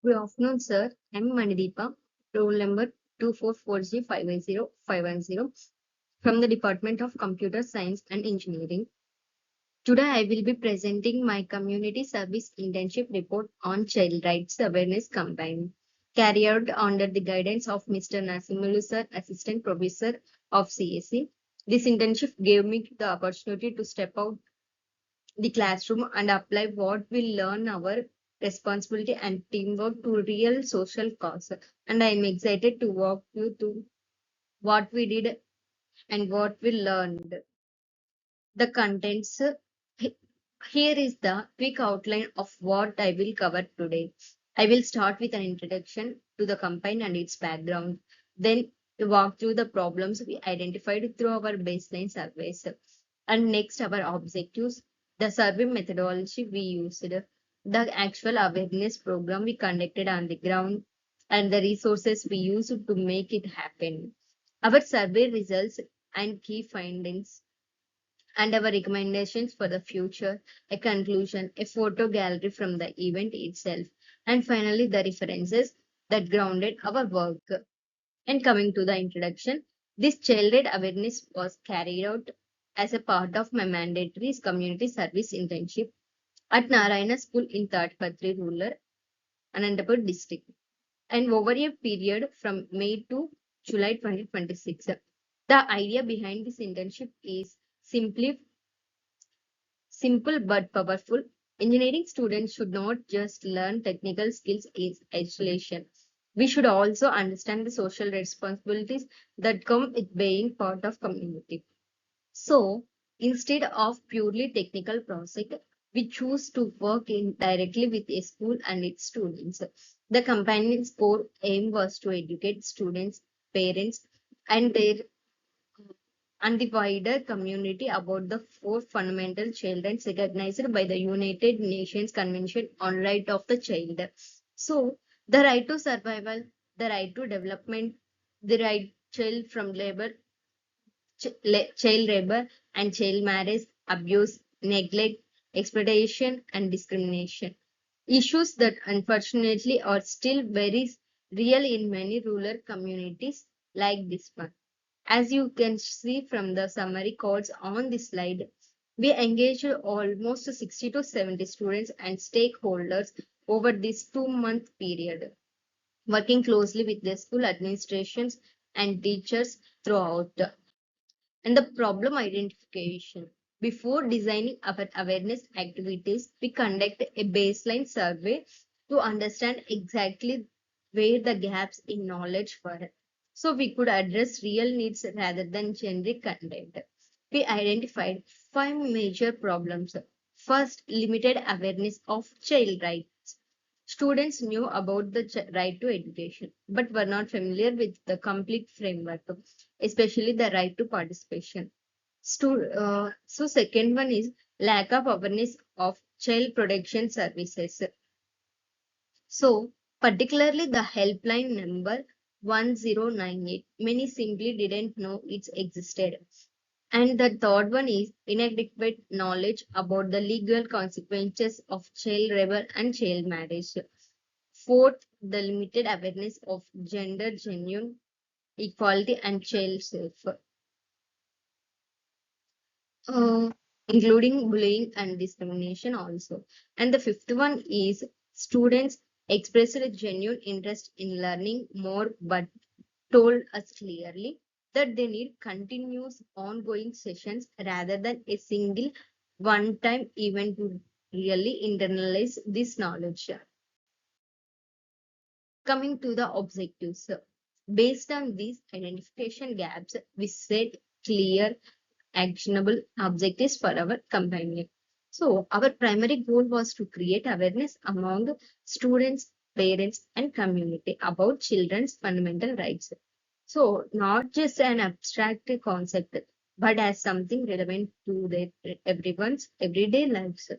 Good afternoon, sir. I'm Manideepa, roll number 244G510510 from the Department of Computer Science and Engineering. Today, I will be presenting my community service internship report on child rights awareness campaign carried out under the guidance of Mr. Nasimulu sir, Assistant Professor of CSE. This internship gave me the opportunity to step out the classroom and apply what we learn our responsibility and teamwork to real social cause. And I am excited to walk you through what we did and what we learned. The contents. Here is the quick outline of what I will cover today. I will start with an introduction to the campaign and its background, then walk through the problems we identified through our baseline surveys, and next our objectives, the survey methodology we used, the actual awareness program we conducted on the ground, and the resources we used to make it happen. Our survey results and key findings and our recommendations for the future, a conclusion, a photo gallery from the event itself, and finally the references that grounded our work. And coming to the introduction, this child awareness was carried out as a part of my mandatory community service internship at Narayana School in Tatpatri Rural, Anantapur district, and over a period from May to July 2026. The idea behind this internship is simply simple but powerful. Engineering students should not just learn technical skills in isolation. We should also understand the social responsibilities that come with being part of community. So, instead of purely technical project, we choose to work in directly with a school and its students. The companion's core aim was to educate students, parents, and their and the wider community about the four fundamental child rights recognized by the United Nations Convention on Right of the Child. So, the right to survival, the right to development, the right child from labor, child labor and child marriage, abuse, neglect, exploitation, and discrimination. Issues that unfortunately are still very real in many rural communities like this one. As you can see from the summary codes on this slide, we engaged almost 60 to 70 students and stakeholders over this 2-month period, working closely with the school administrations and teachers throughout. And the problem identification. Before designing our awareness activities, we conduct a baseline survey to understand exactly where the gaps in knowledge were. So we could address real needs rather than generic content. We identified 5 major problems. First, limited awareness of child rights. Students knew about the right to education, but were not familiar with the complete framework, especially the right to participation. So second one is lack of awareness of child protection services. So particularly the helpline number 1098. Many simply didn't know it existed. And the third one is inadequate knowledge about the legal consequences of child labor and child marriage. Fourth, the limited awareness of gender genuine equality and child self, uh, including bullying and discrimination also. And the fifth one is students expressed a genuine interest in learning more but told us clearly that they need continuous ongoing sessions rather than a single one-time event to really internalize this knowledge. Coming to the objectives. Based on these identification gaps, we set clear, actionable objectives for our companion. So, our primary goal was to create awareness among students, parents, and community about children's fundamental rights. So, not just an abstract concept, but as something relevant to everyone's everyday lives.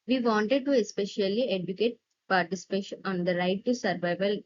We wanted to especially educate participation on the right to survival,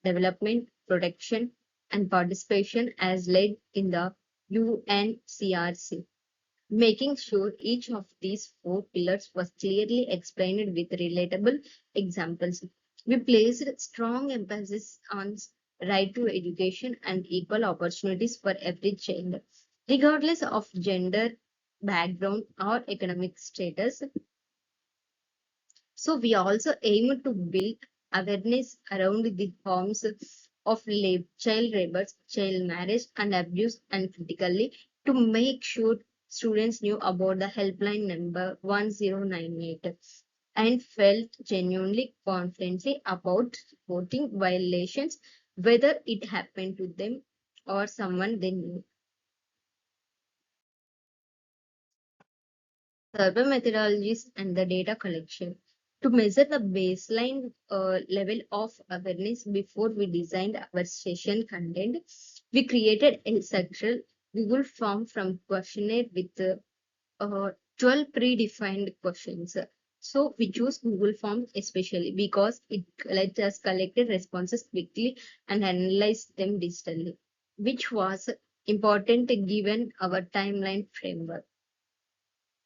development, protection, and participation as led in the UNCRC, making sure each of these 4 pillars was clearly explained with relatable examples. We placed strong emphasis on right to education and equal opportunities for every child, regardless of gender, background, or economic status. So we also aim to build awareness around the forms of child labor, child marriage, and abuse, and critically to make sure students knew about the helpline number 1098 and felt genuinely confidently about reporting violations, whether it happened to them or someone they knew. Survey methodologies and the data collection. To measure the baseline level of awareness before we designed our session content, we created a central Google form from questionnaire with 12 predefined questions. So we choose Google Forms especially because it lets us collect responses quickly and analyze them digitally, which was important given our timeline framework.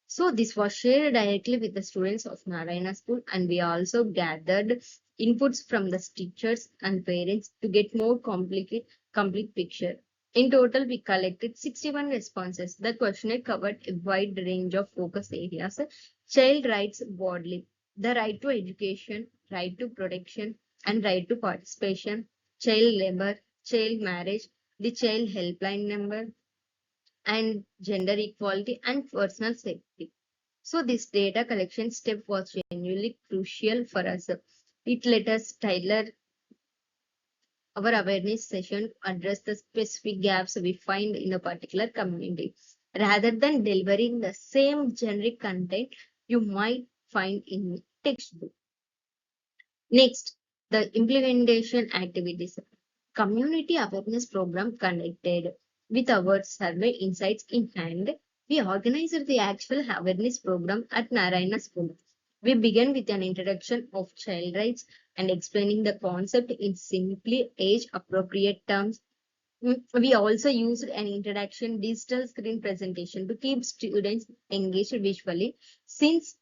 So this was shared directly with the students of Narayana School, and we also gathered inputs from the teachers and parents to get more complete picture. In total, we collected 61 responses. The questionnaire covered a wide range of focus areas. Child rights broadly, the right to education, right to protection, and right to participation, child labor, child marriage, the child helpline number, and gender equality and personal safety. So this data collection step was genuinely crucial for us. It let us tailor our awareness session to address the specific gaps we find in a particular community, rather than delivering the same generic content you might find in textbook. Next, the implementation activities. Community awareness program conducted with our survey insights in hand. We organized the actual awareness program at Narayana School. We began with an introduction of child rights and explaining the concept in simply age appropriate terms. We also used an introduction digital screen presentation to keep students engaged visually, since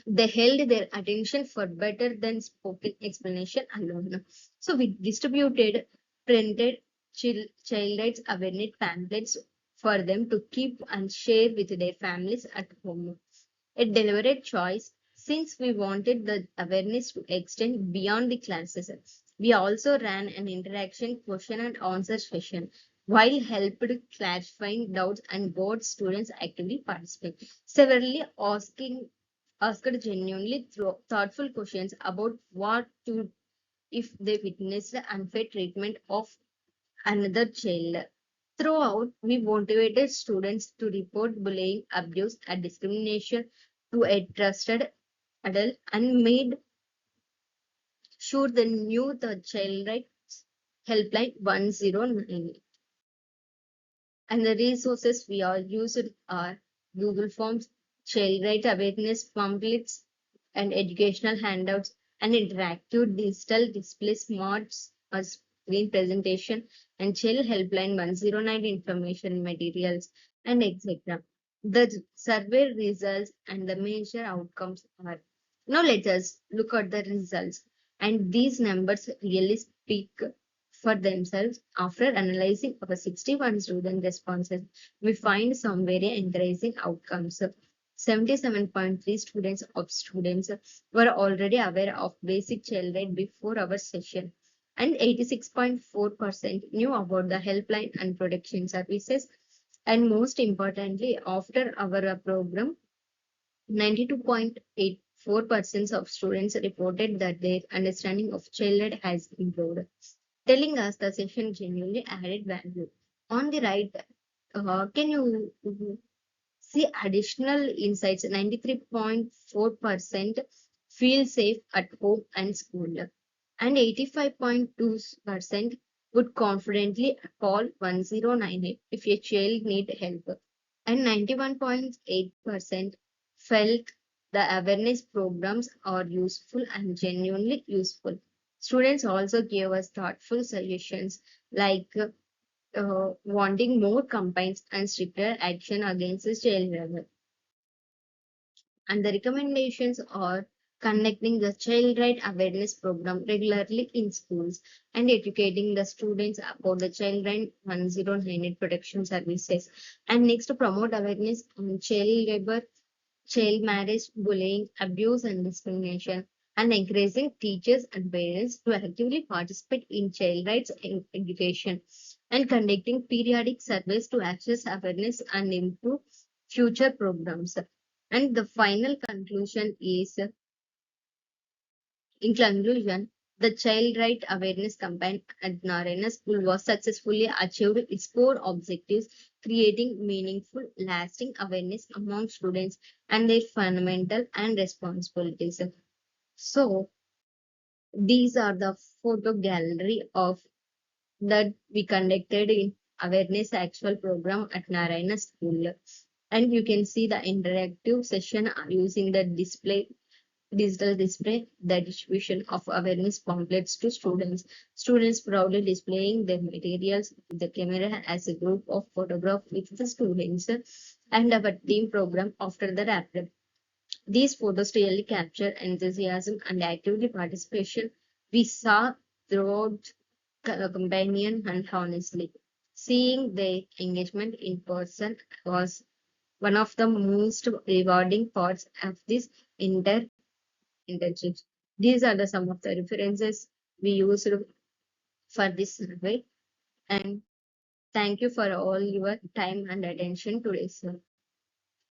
they held their attention for better than spoken explanation alone. So we distributed printed child rights awareness pamphlets for them to keep and share with their families at home. A deliberate choice, since we wanted the awareness to extend beyond the classes. We also ran an interaction question and answer session while helped clarifying doubts and got students actively participate. Severally asked genuinely thoughtful questions about what to if they witnessed unfair treatment of another child. Throughout, we motivated students to report bullying, abuse, and discrimination to a trusted adult and made sure they knew the child rights helpline 1098. And the resources we are used are Google Forms, child right awareness pamphlets, and educational handouts, and interactive digital display smarts or screen presentation, and child helpline 109 information materials, and etc. The survey results and the major outcomes are. Now let us look at the results. And these numbers really speak for themselves. After analyzing our 61 student responses, we find some very encouraging outcomes. 77.3 students were already aware of basic child right before our session, and 86.4% knew about the helpline and protection services. And most importantly, after our program, 92.84% of students reported that their understanding of childhood has improved, telling us the session genuinely added value. On the right, can you see additional insights? 93.4% feel safe at home and school, and 85.2% would confidently call 1098 if a child need help, and 91.8% felt the awareness programs are useful and genuinely useful. Students also gave us thoughtful suggestions like wanting more campaigns and stricter action against child labor. And the recommendations are conducting the child right awareness program regularly in schools, and educating the students about the child right 1098 protection services. And next, to promote awareness on child labor, child marriage, bullying, abuse, and discrimination, and encouraging teachers and parents to actively participate in child rights education, and conducting periodic surveys to access awareness and improve future programs. And the final conclusion is, in conclusion, the Child Right Awareness Campaign at Narayana School was successfully achieved its core objectives, creating meaningful, lasting awareness among students and their fundamental and responsibilities. So, these are the photo gallery of that we conducted in awareness actual program at Narayana School. And you can see the interactive session using the digital display, the distribution of awareness pamphlets to students. Students proudly displaying their materials with the camera as a group of photograph with the students and our team program after the wrap-up. These photos really capture enthusiasm and activity participation we saw throughout companion and honestly. Seeing their engagement in person was one of the most rewarding parts of this entire internships. These are the some of the references we used for this survey. And thank you for all your time and attention today, sir.